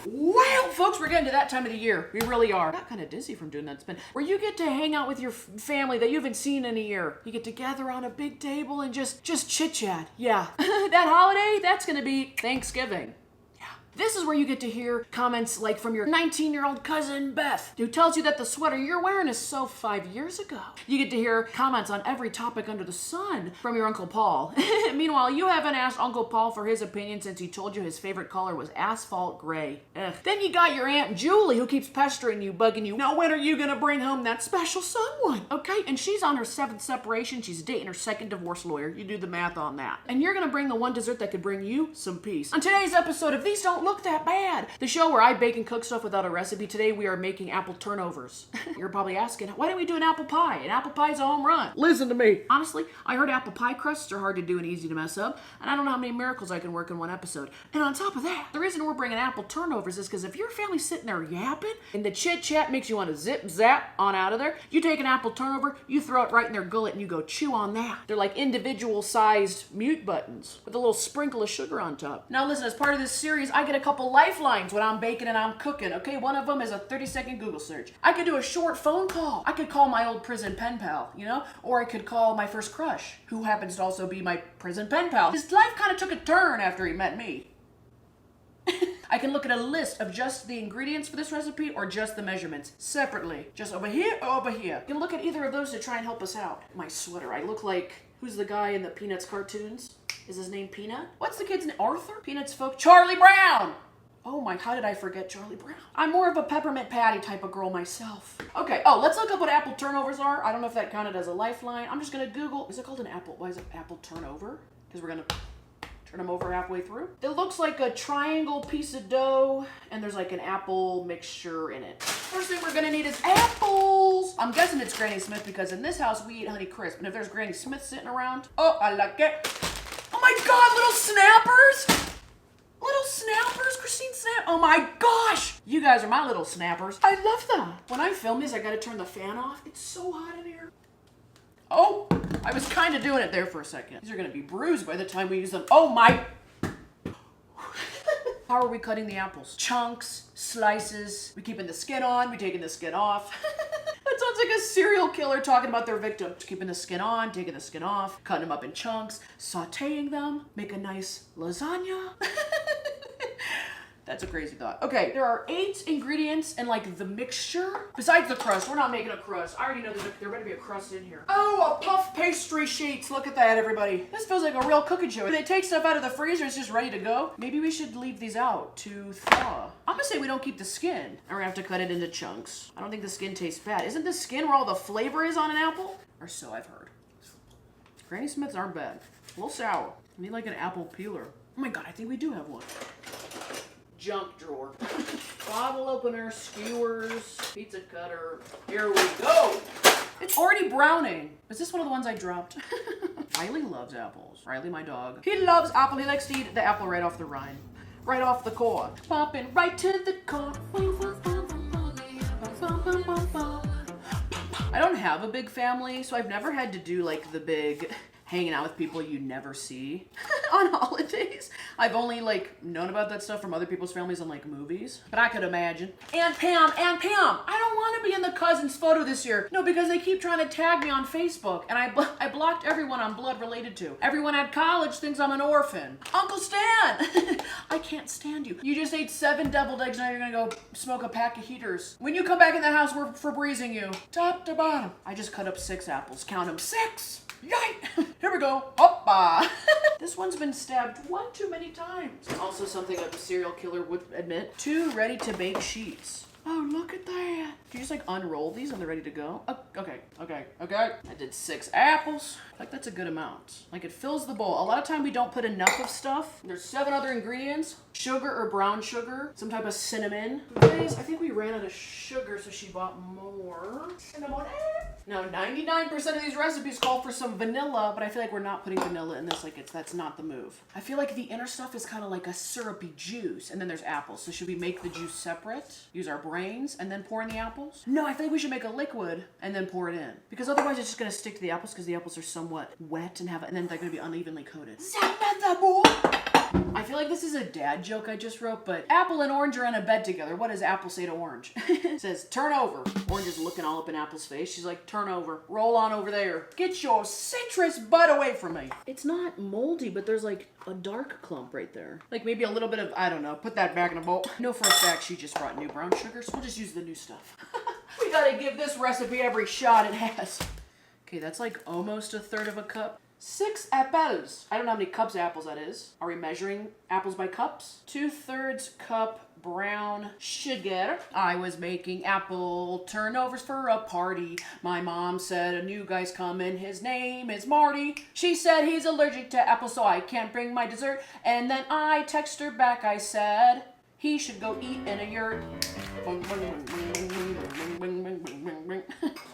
Well, folks, we're getting to that time of the year. We really are. I got kind of dizzy from doing that spin. Where you get to hang out with your family that you haven't seen in a year. You get to gather around a big table and just chit-chat. Yeah. That holiday, that's going to be Thanksgiving. This is where you get to hear comments like from your 19-year-old cousin Beth, who tells you that the sweater you're wearing is so 5 years ago. You get to hear comments on every topic under the sun from your Uncle Paul. Meanwhile, you haven't asked Uncle Paul for his opinion since he told you his favorite color was asphalt gray. Ugh. Then you got your Aunt Julie who keeps pestering you, bugging you. Now when are you gonna bring home that special someone? Okay, and she's on her 7th separation. She's dating her 2nd divorce lawyer. You do the math on that. And you're gonna bring the one dessert that could bring you some peace. On today's episode of These Don't Look That Bad, the show where I bake and cook stuff without a recipe, today we are making apple turnovers. You're probably asking, why don't we do an apple pie? An apple pie is a home run. Listen to me. Honestly, I heard apple pie crusts are hard to do and easy to mess up, and I don't know how many miracles I can work in one episode. And on top of that, the reason we're bringing apple turnovers is because if your family's sitting there yapping and the chit chat makes you want to zip zap on out of there, you take an apple turnover, you throw it right in their gullet and you go chew on that. They're like individual sized mute buttons with a little sprinkle of sugar on top. Now listen, as part of this series, I get a couple lifelines when I'm baking and I'm cooking, okay? One of them is a 30-second Google search. I could do a short phone call. I could call my old prison pen pal, you know? Or I could call my first crush, who happens to also be my prison pen pal. His life kind of took a turn after he met me. I can look at a list of just the ingredients for this recipe or just the measurements separately. Just over here or over here. You can look at either of those to try and help us out. My sweater, I look like, who's the guy in the Peanuts cartoons? Is his name Peanut? What's the kid's name? Arthur? Peanuts folk? Charlie Brown! Oh my, how did I forget Charlie Brown? I'm more of a peppermint patty type of girl myself. Okay, let's look up what apple turnovers are. I don't know if that counted as a lifeline. I'm just gonna Google, is it called an apple, why is it apple turnover? Because we're gonna turn them over halfway through. It looks like a triangle piece of dough, and there's like an apple mixture in it. First thing we're gonna need is apples. I'm guessing it's Granny Smith because in this house we eat Honey Crisp, and if there's Granny Smith sitting around, oh, I like it. Oh my God, little snappers! Little snappers, Christine Snap. Oh my gosh! You guys are my little snappers. I love them. When I film these, I gotta turn the fan off. It's so hot in here. Oh, I was kind of doing it there for a second. These are gonna be bruised by the time we use them. Oh my. How are we cutting the apples? Chunks, slices. We keeping the skin on, we taking the skin off. That sounds like a serial killer talking about their victim. Keeping the skin on, taking the skin off, cutting them up in chunks, sauteing them, make a nice lasagna. That's a crazy thought. Okay, there are 8 ingredients in like the mixture. Besides the crust, we're not making a crust. I already know there better be a crust in here. Oh, a puff pastry sheets. Look at that, everybody. This feels like a real cooking show. They take stuff out of the freezer, it's just ready to go. Maybe we should leave these out to thaw. I'm gonna say we don't keep the skin. And we're gonna have to cut it into chunks. I don't think the skin tastes bad. Isn't the skin where all the flavor is on an apple? Or so I've heard. Granny Smiths aren't bad. A little sour. I need like an apple peeler. Oh my God, I think we do have one. Junk drawer. Bottle opener, skewers, pizza cutter. Here we go. It's already browning. Is this one of the ones I dropped? Riley loves apples. Riley, my dog. He loves apple. He likes to eat the apple right off the rind. Right off the core. Popping right to the core. I don't have a big family, so I've never had to do like the big hanging out with people you never see on holidays. I've only like known about that stuff from other people's families in like movies, but I could imagine. Aunt Pam, I don't want to be in the cousin's photo this year. No, because they keep trying to tag me on Facebook, and I blocked everyone I'm blood related to. Everyone at college thinks I'm an orphan. Uncle Stan, I can't stand you. You just ate 7 deviled eggs, now you're gonna go smoke a pack of heaters. When you come back in the house, we're Febrezing you, top to bottom. I just cut up 6 apples, count them, 6. Yikes! Here we go. Hoppa! This one's been stabbed 1 too many times. Also something that the serial killer would admit. 2 ready-to-bake sheets. Oh, look at that. Do you just like unroll these and they're ready to go? Oh, okay. I did 6 apples. Like that's a good amount. Like it fills the bowl. A lot of time we don't put enough of stuff. There's 7 other ingredients. Sugar or brown sugar. Some type of cinnamon. I think we ran out of sugar, so she bought more. Cinnamon. Now, 99% of these recipes call for some vanilla, but I feel like we're not putting vanilla in this. Like that's not the move. I feel like the inner stuff is kind of like a syrupy juice, and then there's apples. So should we make the juice separate? Use our brains and then pour in the apples? No, I think we should make a liquid and then pour it in, because otherwise it's just gonna stick to the apples because the apples are somewhat wet and then they're gonna be unevenly coated. I feel like this is a dad joke I just wrote, but apple and orange are in a bed together. What does apple say to orange? It says, turn over. Orange is looking all up in apple's face. She's like, turn over. Roll on over there. Get your citrus butt away from me. It's not moldy, but there's like a dark clump right there. Like maybe a little bit of, I don't know, put that back in a bowl. I know for a fact she just brought new brown sugar, so we'll just use the new stuff. We gotta give this recipe every shot it has. Okay, that's like almost a third of a cup. 6 apples. I don't know how many cups of apples that is. Are we measuring apples by cups? 2/3 cup brown sugar. I was making apple turnovers for a party. My mom said a new guy's coming. His name is Marty. She said he's allergic to apples, so I can't bring my dessert. And then I text her back. I said he should go eat in a yurt.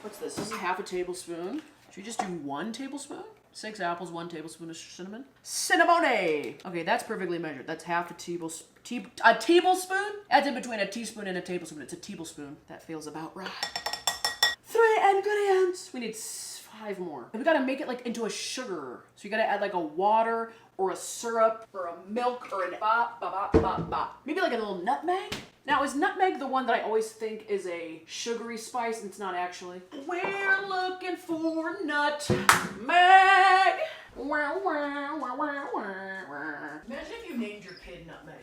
What's this? This is half a tablespoon. Should we just do 1 tablespoon? 6 apples, 1 tablespoon of cinnamon. Cinnamone! Okay, that's perfectly measured. That's half a tablespoon. A tablespoon? That's in between a teaspoon and a tablespoon. It's a tablespoon. That feels about right. 3 ingredients. We need 5 more. And we gotta make it like into a sugar. So you gotta add like a water or a syrup or a milk or an maybe like a little nutmeg. Now, is nutmeg the one that I always think is a sugary spice and it's not actually? We're looking for nutmeg. Imagine if you named your kid Nutmeg.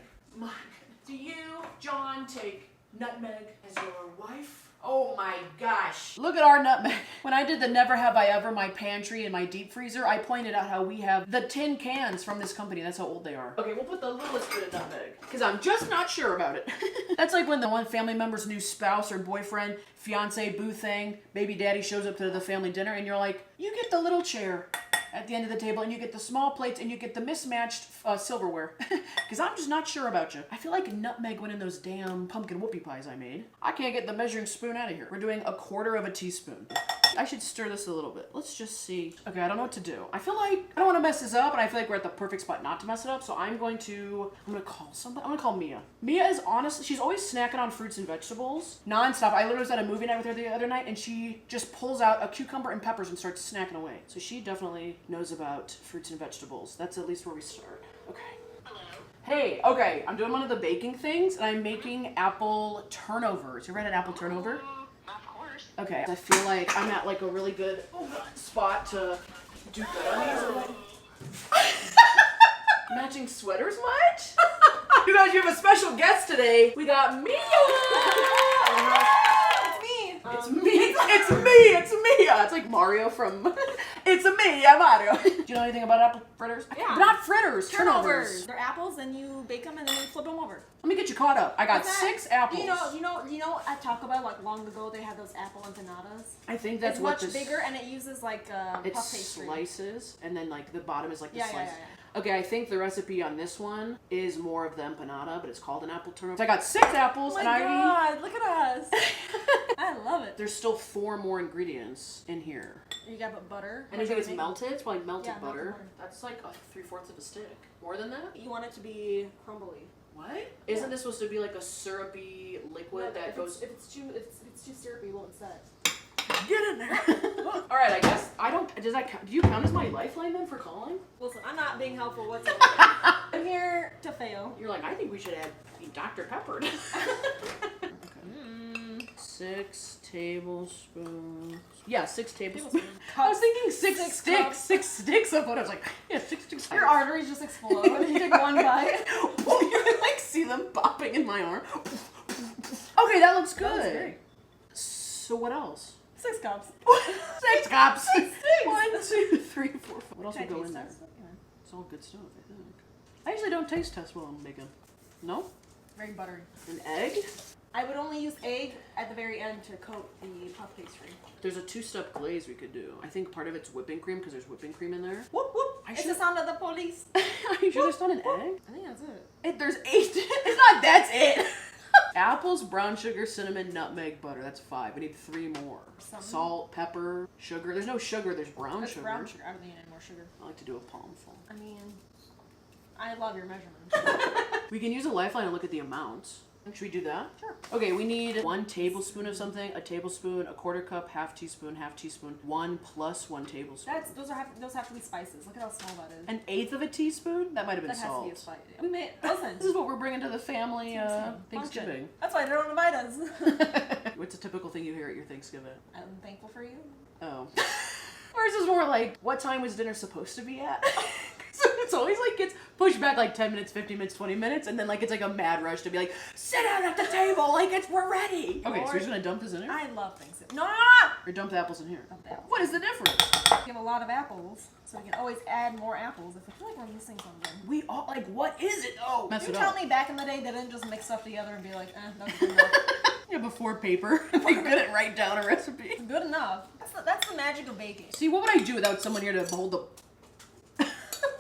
Do you, John, take Nutmeg as your wife? Oh my gosh. Look at our nutmeg. When I did the Never Have I Ever, my pantry and my deep freezer, I pointed out how we have the tin cans from this company. That's how old they are. Okay, we'll put the littlest bit of nutmeg because I'm just not sure about it. That's like when the one family member's new spouse or boyfriend, fiance, boo thing, baby daddy shows up to the family dinner and you're like, you get the little chair at the end of the table and you get the small plates and you get the mismatched silverware because I'm just not sure about you. I feel like nutmeg went in those damn pumpkin whoopie pies I made. I can't get the measuring spoon out of here. We're doing 1/4 teaspoon. I should stir this a little bit. Let's just see. Okay, I don't know what to do. I feel like I don't want to mess this up and I feel like we're at the perfect spot not to mess it up, so I'm gonna call somebody. I'm gonna call Mia. Mia is honestly, she's always snacking on fruits and vegetables non-stop. I literally was at a movie night with her the other night and she just pulls out a cucumber and peppers and starts snacking away. So she definitely knows about fruits and vegetables. That's at least where we start. Okay. Hello. Hey, okay, I'm doing one of the baking things and I'm making apple turnovers. You ever had an apple turnover? Of course. Okay, I feel like I'm at like a really good spot to do good on these. Matching sweaters much? You guys, you have a special guest today. We got Mia! It's me! It's Mia! It's like Mario from... It's me, I'm Mario. Do you know anything about apple fritters? Yeah. Not fritters, turnovers. They're apples and you bake them and then you flip them over. Let me get you caught up. I got 6 apples. You know at Taco Bell, like long ago, they had those apple empanadas? I think that's it's what much this... bigger and it uses like puff pastry. Slices and then like the bottom is like the Yeah. slice. Okay, I think the recipe on this one is more of the empanada, but it's called an apple turnover. So I got 6 apples Oh and my God, look at us. I love it. There's still 4 more ingredients in here. You got but butter. And I think it's melted. It's probably melted Yeah, butter. melted butter. That's like 3/4 of a stick. More than that? You want it to be crumbly. What? Isn't this supposed to be like a syrupy liquid that goes... If it's too syrupy, it won't set. Get in there! Alright, I guess I don't... Does that count? Do you count as my lifeline then for calling? Listen, I'm not being helpful whatsoever. I'm here to fail. You're like, I think we should be Dr. Peppered. Okay. 6 tablespoons. Yeah, 6 tablespoons. I was thinking 6 sticks. Cups. 6 sticks of what I was like, yeah, 6 sticks. Your arteries just explode when you take one bite. You can like see them popping in my arm. Okay, that looks good. That looks great. So what else? 6 cups. 6 cups. 6 1, 2, 3, 4, 5. What else Can I would go taste in there? test? Yeah. It's all good stuff, I think. I usually don't taste test while I'm baking. No? Very buttery. An egg? I would only use egg at the very end to coat the puff pastry. There's a 2-step glaze we could do. I think part of it's whipping cream because there's whipping cream in there. Whoop whoop! It's the sound of the police. Are you sure there's not an egg? I think that's it. There's 8. It's not, that's it. Apples, brown sugar, cinnamon, nutmeg, butter. That's 5. We need 3 more. Salt, pepper, sugar. There's no sugar, there's brown sugar. Brown sugar. I don't need any more sugar. I like to do a palmful. I mean, I love your measurements. We can use a lifeline and look at the amounts. Should we do that? Sure. Okay, we need 1 tablespoon of something, a tablespoon, a quarter cup, half teaspoon, 1 plus 1 tablespoon. Those have to be spices. Look at how small that is. 1/8 of a teaspoon? That might have been That has to salt. be a spice. We made listen. This is what we're bringing to the family Thanksgiving. That's why they don't invite us. What's a typical thing you hear at your Thanksgiving? I'm thankful for you. Oh. Ours is more like, what time was dinner supposed to be at? So it's always like gets pushed back like 10 minutes, 15 minutes, 20 minutes, and then like it's like a mad rush to be like, sit down at the table, like we're ready. Okay, so you're just gonna dump this in here? I love Thanksgiving. No! Or dump the apples in here? Dump the apples. What is the difference? We have a lot of apples, so we can always add more apples if we feel like we're missing something. We all, like, what is it? Oh, mess You it tell up. me back in the day they didn't just mix stuff together and be like, that's good enough. Yeah, before paper. They couldn't write down a recipe. Good enough. That's the magic of baking. See, what would I do without someone here to hold the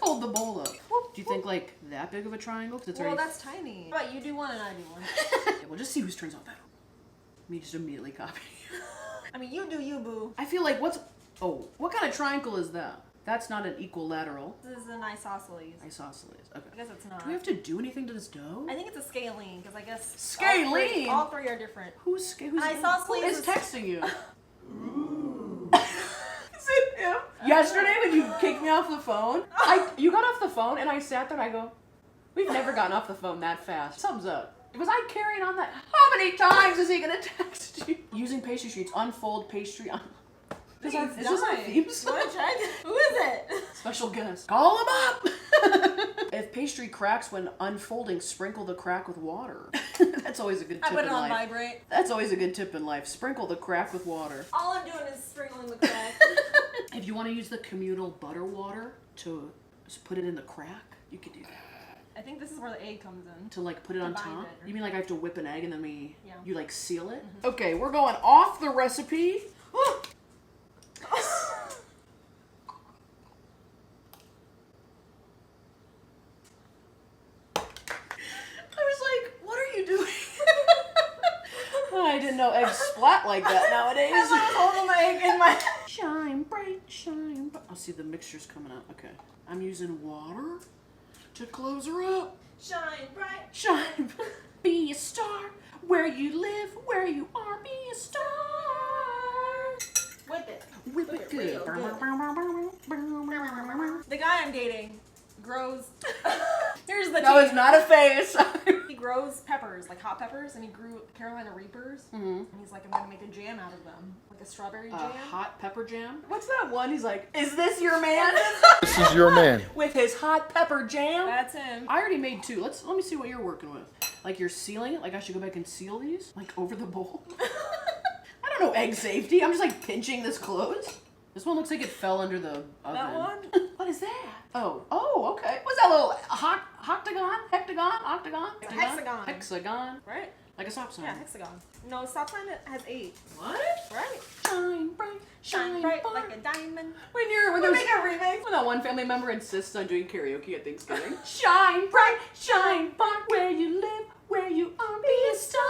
hold the bowl up? Do you think like that big of a triangle? 'Cause it's Well, already... that's tiny. How about you do one and I do one? Yeah, we'll just see whose turns out better. Me just immediately copy. I mean, you do you, boo. I feel like what kind of triangle is that? That's not an equilateral. This is an isosceles. Isosceles. Okay. I guess it's not. Do we have to do anything to this dough? I think it's a scalene, because I guess Scalene? all three are different. Who's Isosceles who is is- texting you? Is it him? Yesterday when you kicked me off the phone, you got off the phone and I sat there and I go, we've never gotten off the phone that fast. Thumbs up. Was I carrying on that? How many times is he gonna text you? Using pastry sheets, unfold pastry on. Is this our theme song? Wanna check? Who is it? Special guest. Call him up! If pastry cracks when unfolding, sprinkle the crack with water. That's always a good tip I put it in on life. vibrate. That's always a good tip in life. Sprinkle the crack with water. All I'm doing is sprinkling the crack. If you want to use the communal butter water to just put it in the crack, you could do that. I think this is where the egg comes in. To like put it on bind top? it. You mean like I have to whip an egg and then Yeah. you like seal it? Okay, we're going off the recipe. I was like, what are you doing? I didn't know eggs splat like that nowadays. As I was holding my egg in my... Shine bright, shine bright. I'll see the mixture's coming out. Okay. I'm using water to close her up. Shine bright. Shine. Be a star where you live, where you are. Be a star. Whip it. Whip it good. The guy I'm dating grows... Here's the That was not a face. He grows peppers, like hot peppers, and he grew Carolina Reapers. And he's like, I'm gonna make a jam out of them. Like a strawberry jam. Hot pepper jam? What's that one? He's like, is this your man? This is your man. With his hot pepper jam? That's him. I already made 2. Let me see what you're working with. Like you're sealing it? Like I should go back and seal these? Like over the bowl? I don't know egg safety. I'm just like pinching this closed. This one looks like it fell under the oven. That one? What is that? Oh, okay. What's that little octagon? Hexagon. Hexagon. Right? Like a stop sign. Yeah, hexagon. No, stop sign has 8. What? Right? Shine bright, Shine bright like a diamond. When We'll there's make a remake. when that one family member insists on doing karaoke at Thanksgiving. Shine bright, where you live, where you are, be a star.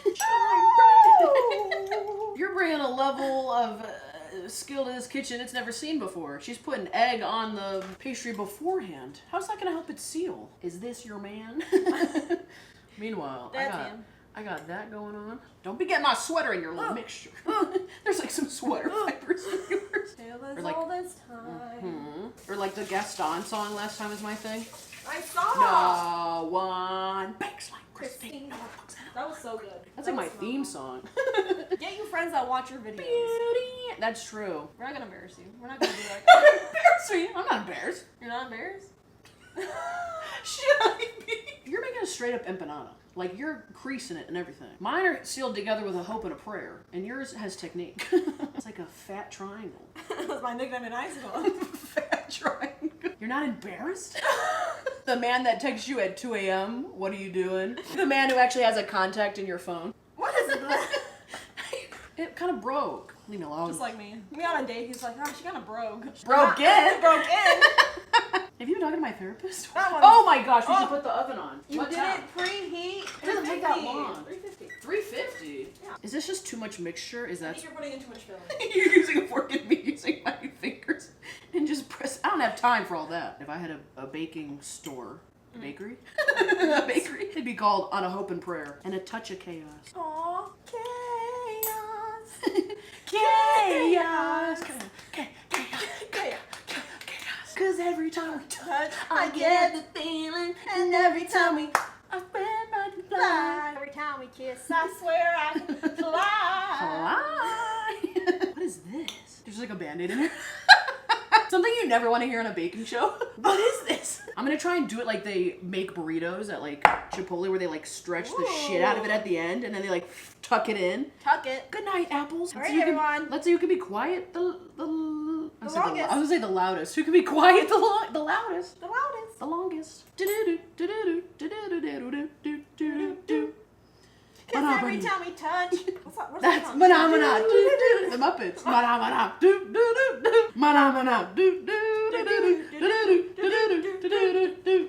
Shine bright. You're bringing a level of skill to this kitchen it's never seen before. She's putting egg on the pastry beforehand. How's that going to help it seal? Is this your man? Meanwhile, That's him. I got that going on. Don't be getting my sweater in your little mixture. There's like some sweater fibers in yours. Tale is Or like- all this time. Or like the Gaston song last time is my thing. I saw. No one bakes like Christine. Christine. No one fucks it up. That was so good. That's That like my was theme phenomenal. song. Get you friends that watch your videos. Beauty. That's true. We're not gonna embarrass you. We're not gonna be like, Embarrass me. I'm not embarrassed. you're not embarrassed? Should I be? You're making a straight up empanada. Like you're creasing it and everything. Mine are sealed together with a hope and a prayer, and yours has technique. It's like a fat triangle. That was my nickname in high school. Fat triangle. You're not embarrassed? The man that texts you at 2 a.m. What are you doing? The man who actually has a contact in your phone. What is it? It kind of broke. Leave me alone. Just like me. We on a date, he's like, oh, she kind of broke. Broke in? Broke in. Have you been talking to my therapist? That one's- Oh my gosh, we should put the oven on. You What did time? it preheat. It doesn't take that long. 350. 350? Yeah. Is this just too much mixture? Is I that... think you're putting in too much filling. You're using a fork and me using my fingers and just press... I don't have time for all that. If I had a baking store, Bakery? A bakery? It'd be called On a Hope and Prayer. And a Touch of Chaos. Aw, chaos. Chaos! Chaos! Cause every time we touch, I get the feeling. And every time we, I feel like to fly. Every time we kiss, I swear I can fly. Fly. What is this? There's like a Band-Aid in there. Something you never want to hear on a baking show. What is this? I'm gonna try and do it like they make burritos at like Chipotle, where they like stretch the shit out of it at the end and then they like tuck it in. Tuck it. Good night, apples. All right, everyone. Let's see who can be quiet. I was longest. gonna say the loudest. Who can be quiet the loudest? The loudest. The longest. Cause every time we touch. What's That's that song? Manamana. The Muppets. Manamana. Manamana.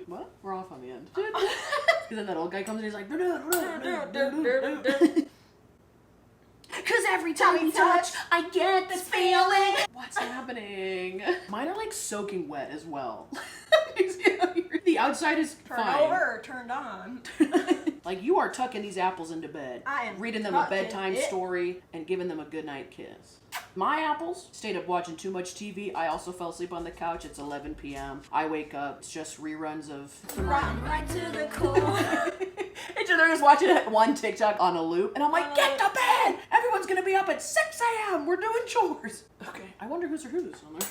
What? We're off on the end. And then that old guy comes and he's like, cause every time we touch, I get this feeling. What's happening? Mine are like soaking wet as well. The outside is Turned fine. over or turned on? Like you are tucking these apples into bed, I am reading them a tucking bedtime it. story, and giving them a goodnight kiss. My apples stayed up watching too much TV. I also fell asleep on the couch. It's 11 p.m. I wake up. It's just reruns of. Rotten right to the core. They're just watching one TikTok on a loop, and I'm like, get to bed! Everyone's gonna be up at 6 a.m. We're doing chores. Okay. I wonder who's on there.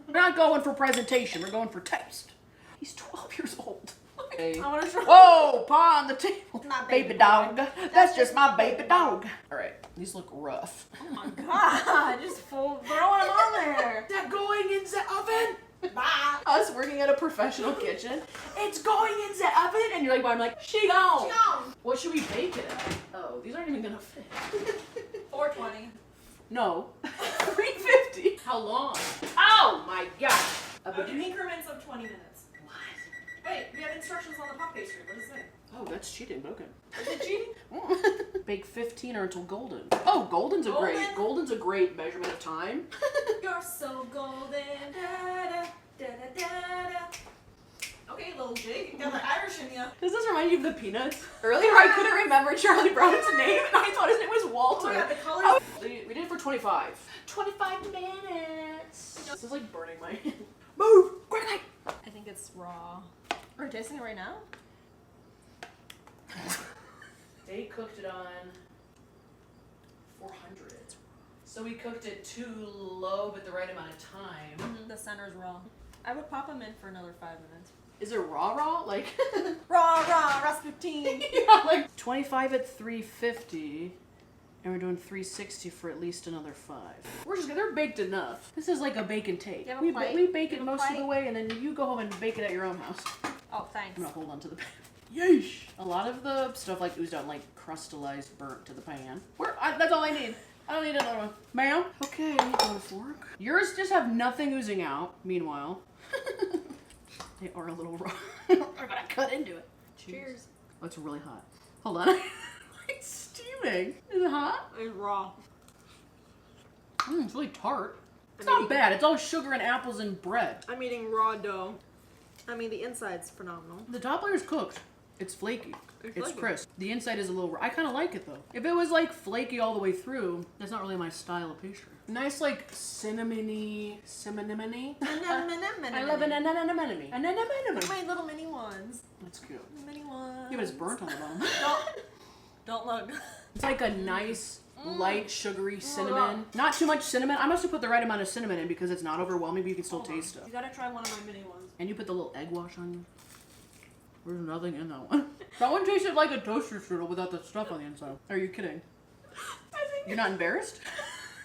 We're not going for presentation. We're going for taste. He's 12 years old. Okay. I want to try. Whoa, paw on the table. My baby baby dog. boy. That's just my baby dog. All right, these look rough. Oh my god, just full throwing them on there. That going in the oven. Bye. Us working at a professional kitchen. It's going in the oven, and you're like, well, I'm like, she gone. She gone. What should we bake it at? Oh, these aren't even gonna fit. 420. No, 350. How long? Oh my gosh. Increments of 20 minutes. Wait, we have instructions on the puff pastry. What does it say? Oh, that's cheating, but okay. Is it cheating? Bake 15 or until golden. Oh, golden's a great measurement of time. You're so golden. Da, da, da, da, da, da. Okay, little jig. You got the Irish in you. Does this remind you of the Peanuts? Earlier I couldn't remember Charlie Brown's name and I thought his name was Walter. Oh my god, the colors. Oh, we did it for 25. 25 minutes. This is like burning my hand. Move! Quickly! I think it's raw. Are you tasting it right now? They cooked it on 400. So we cooked it too low but the right amount of time. Mm-hmm. The center's raw. I would pop them in for another 5 minutes. Is it raw? Like Raw, Rasputin. yeah, like 25 at 350. And we're doing 360 for at least another 5. They're baked enough. This is like a bake and take. You have a We plate? bake You it have a most of plate? the way and then you go home and bake it at your own house. Oh, thanks. I'm gonna hold on to the pan. Yeesh! A lot of the stuff like oozed out like crystallized burnt to the pan. That's all I need. I don't need another one. Ma'am? Okay, go to fork. Yours just have nothing oozing out. Meanwhile, they are a little raw. We're gonna cut into it. Cheers. Oh, it's really hot. Hold on. It's steaming. Is it hot? It's raw. It's really tart. It's not bad. It's all sugar and apples and bread. I'm eating raw dough. I mean, the inside's phenomenal. The top layer's cooked. It's flaky. It's flaky. crisp. The inside is a little. I kind of like it though. If it was like flaky all the way through, that's not really my style of pastry. Nice like cinnamony. I love an anemone. Look at my little mini ones. That's cute. Mini ones. Yeah, but it's burnt on the bottom. Don't look. It's like a nice, light, sugary cinnamon. Not too much cinnamon. I must have put the right amount of cinnamon in because it's not overwhelming, but you can still taste it. You gotta try one of my mini ones. And you put the little egg wash on you. There's nothing in that one. That one tasted like a toaster strudel without the stuff on the inside. Are you kidding? You're not embarrassed?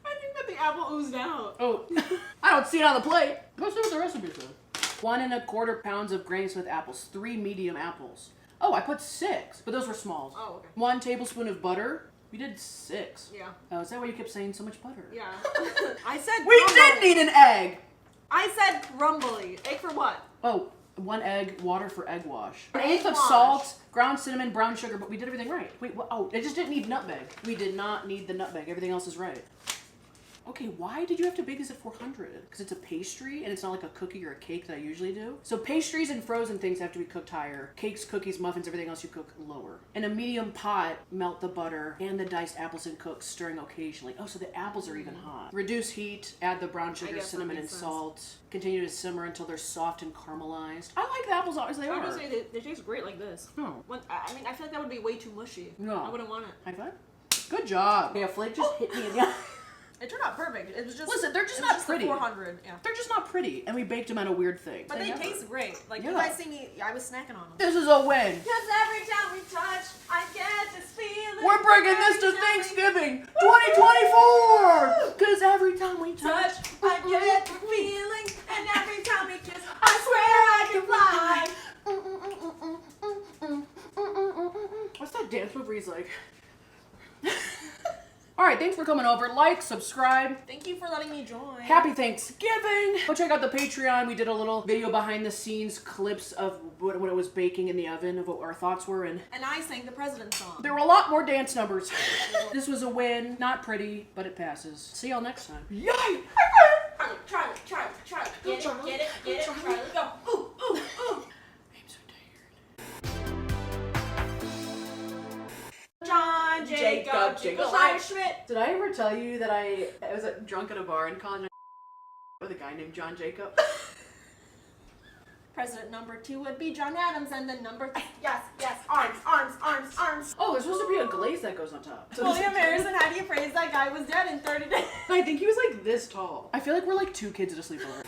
I think that the apple oozed out. Oh, I don't see it on the plate. Let's see what the recipe says. 1 1/4 pounds of Granny Smith apples, 3 medium apples. Oh, I put 6, but those were smalls. Oh, okay. 1 tablespoon of butter. We did 6. Yeah. Oh, is that why you kept saying so much butter? Yeah. I said We crumbly. did need an egg! I said crumbly. Egg for what? Oh, 1 egg, water for egg wash. An Egg eighth of wash. salt, ground cinnamon, brown sugar, but we did everything right. Wait, what? Oh, it just didn't need nutmeg. We did not need the nutmeg. Everything else is right. Okay, why did you have to bake this at 400? Because it's a pastry and it's not like a cookie or a cake that I usually do. So pastries and frozen things have to be cooked higher. Cakes, cookies, muffins, everything else you cook lower. In a medium pot, melt the butter and the diced apples and cook, stirring occasionally. Oh, so the apples are even hot. Reduce heat, add the brown sugar, cinnamon, and salt. Continue to simmer until they're soft and caramelized. I like the apples as they I are. would say they taste great like this. Oh. I mean, I feel like that would be way too mushy. No. I wouldn't want it. High five? Good job. Yeah, Flake just hit me in the eye. It turned out perfect. It was just. Listen, they're just not pretty. 400, yeah. They're just not pretty, and we baked them on a weird thing. But they taste great. Like, Yeah. you guys see me, I was snacking on them. This is a win. Because every time we touch, I get this feeling. We're bringing this to Thanksgiving 2024. Because every time we touch, I get the feeling. And every time we kiss, I swear I can fly. What's that dance move where he's like... All right, thanks for coming over. Like, subscribe. Thank you for letting me join. Happy Thanksgiving. Go check out the Patreon. We did a little video behind the scenes clips of when it was baking in the oven, of what our thoughts were. And I sang the President's song. there were a lot more dance numbers. This was a win. Not pretty, but it passes. See y'all next time. Yay! Try it. Get it. Try it. Let's go. Ooh. I'm so tired. John Jacob Schmidt. Did I ever tell you that I was drunk at a bar in college with a guy named John Jacob? President number 2 would be John Adams, and then number 3. Yes. Arms. Oh, there's supposed to be a glaze that goes on top. So William Harrison, how do you phrase that guy was dead in 30 days? I think he was like this tall. I feel like we're like two kids at a sleepover.